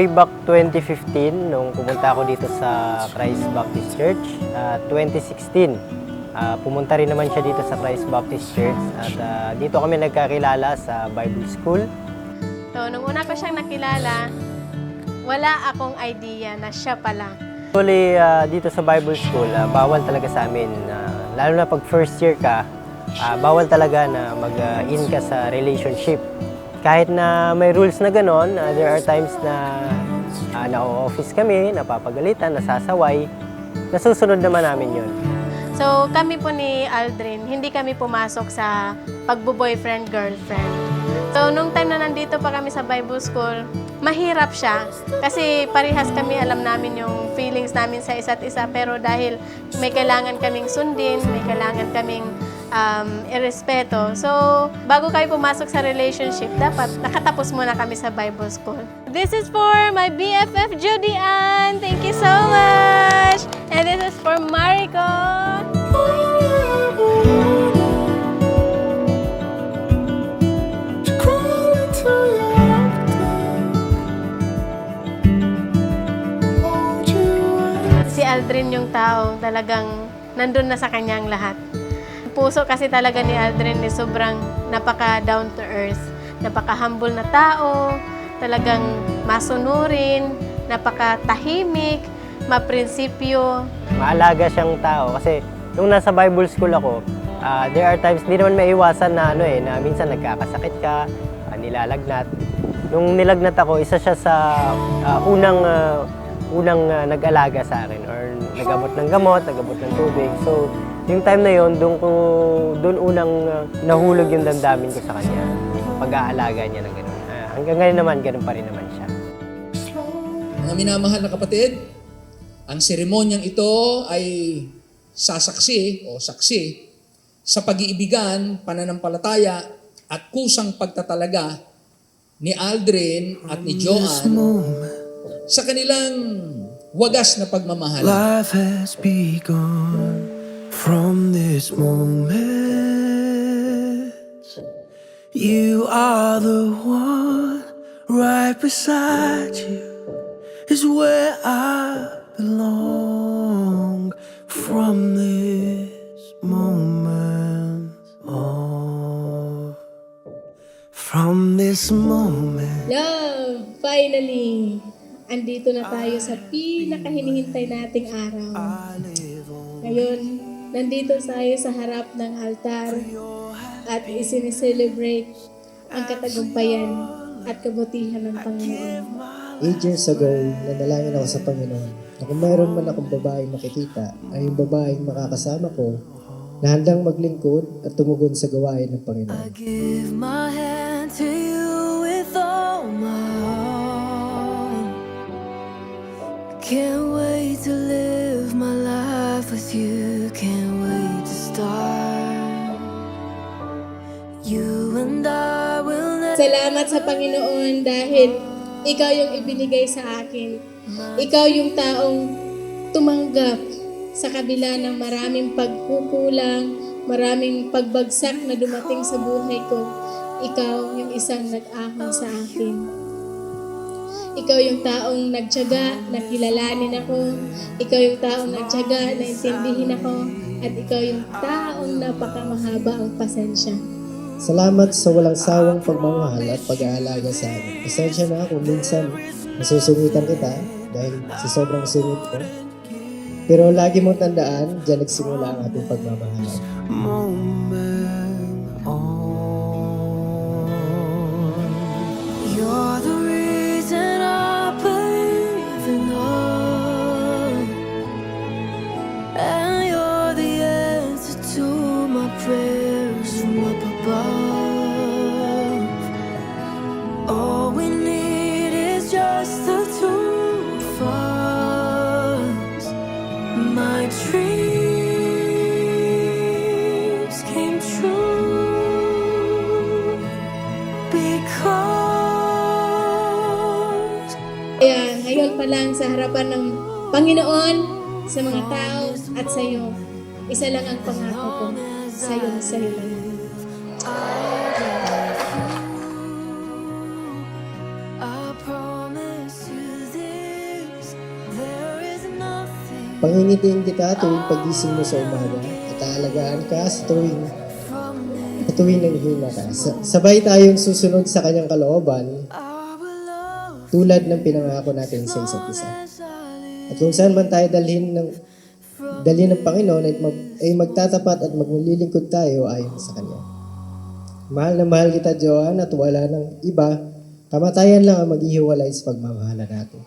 way back 2015, nung pumunta ako dito sa Christ Baptist Church. 2016, pumunta rin naman siya dito sa Christ Baptist Church. At dito kami nagkakilala sa Bible School. So, nung una ko siyang nakilala, wala akong idea na siya pala. Actually, dito sa Bible School, bawal talaga sa amin. Lalo na pag first year ka, bawal talaga na mag-in ka sa relationship. Kahit na may rules na gano'n, there are times na na-office kami, napapagalitan, nasasaway. Nasusunod naman namin yun. So, kami po ni Aldrin, hindi kami pumasok sa pagbo-boyfriend-girlfriend. So, nung time na nandito pa kami sa Bible School, mahirap siya. Kasi parehas kami, alam namin yung feelings namin sa isa't isa. Pero dahil may kailangan kaming sundin, may kailangan kaming irespeto. So, bago kayo pumasok sa relationship, dapat nakatapos muna kami sa Bible School. This is for my BFF, Judy Ann. Thank you so much! And this is for Mariko. Si Aldrin yung tao, talagang nandun na sa kanyang lahat. Puso kasi talaga ni Aldrin ni sobrang napaka-down to earth, napaka-humble na tao, talagang masunurin, napaka-tahimik, maprinsipyo. Maalaga siyang tao kasi nung nasa Bible School ako, there are times hindi naman maiwasan na na minsan nagkakasakit ka, nilalagnat. Nung nilagnat ako, isa siya sa unang nag-alaga sa akin or nag-abot ng gamot, nag-abot ng tubig. So, yung time na yon, doon unang nahulog yung damdamin ko sa kanya. Pag-aalaga niya ng gano'n. Hanggang ngayon naman, gano'n pa rin naman siya. Mga minamahal na kapatid, ang seremonyang ito ay sasaksi o saksi sa pag-iibigan, pananampalataya at kusang pagtatalaga ni Aldrin at ni Joanne sa kanilang wagas na pagmamahal. Life has begun from this moment. You are the one, right beside you is where I belong. From this moment on, from this moment. Love! Finally! Andito na tayo sa pinakahinihintay nating araw. Ngayon, nandito tayo sa harap ng altar at isineselebrate ang katagumpayan at kabutihan ng Panginoon. 8 years ago, nanalangin ako sa Panginoon na kung mayroon man akong babaeng makikita, ay yung babaeng makakasama ko na handang maglingkod at tumugon sa gawain ng Panginoon. I give my hand to you with all my heart. Can't wait to live my life with you. Can't wait to start. You and I will never. Salamat sa Panginoon dahil ikaw yung ibinigay sa akin. Ikaw yung taong tumanggap sa kabila ng maraming pagkukulang, maraming pagbagsak na dumating sa buhay ko. Ikaw yung isang nag-ahon sa akin. Ikaw yung taong nagtiyaga na kilalanin ako. Ikaw yung taong nagtiyaga na intindihin ako. At ikaw yung taong napakamahaba ang pasensya. Salamat sa walang sawang pagmamahal at pag-aalaga sa akin. Pasensya na kung minsan nasusungitan kita dahil sa sobrang sungit ko. Pero lagi mong tandaan, diyan nagsimula ang ating pagmamahalan. Moment on. You're the reason I believe in love, and you're the answer to my prayers from up above. All we need is just the two of us. My dreams came true because Kaya ngayon pa lang sa harapan ng Panginoon, sa mga tao at sa iyo, isa lang ang pangako ko, sa iyo lang. I promise you Pangingitiin kita tuwing pagising mo sa umaga at aalagaan ka sa tuwing nanghina ka. Sabay tayong susunod sa kanyang kalooban tulad ng pinangako natin sa isa't isa. At kung saan man tayo dalhin ng Panginoon ay magtatapat at maglilingkod tayo ayon sa Kanya. Mahal na mahal kita, Joan, at wala ng iba, kamatayan lang ang maghihiwalay sa pagmamahala natin.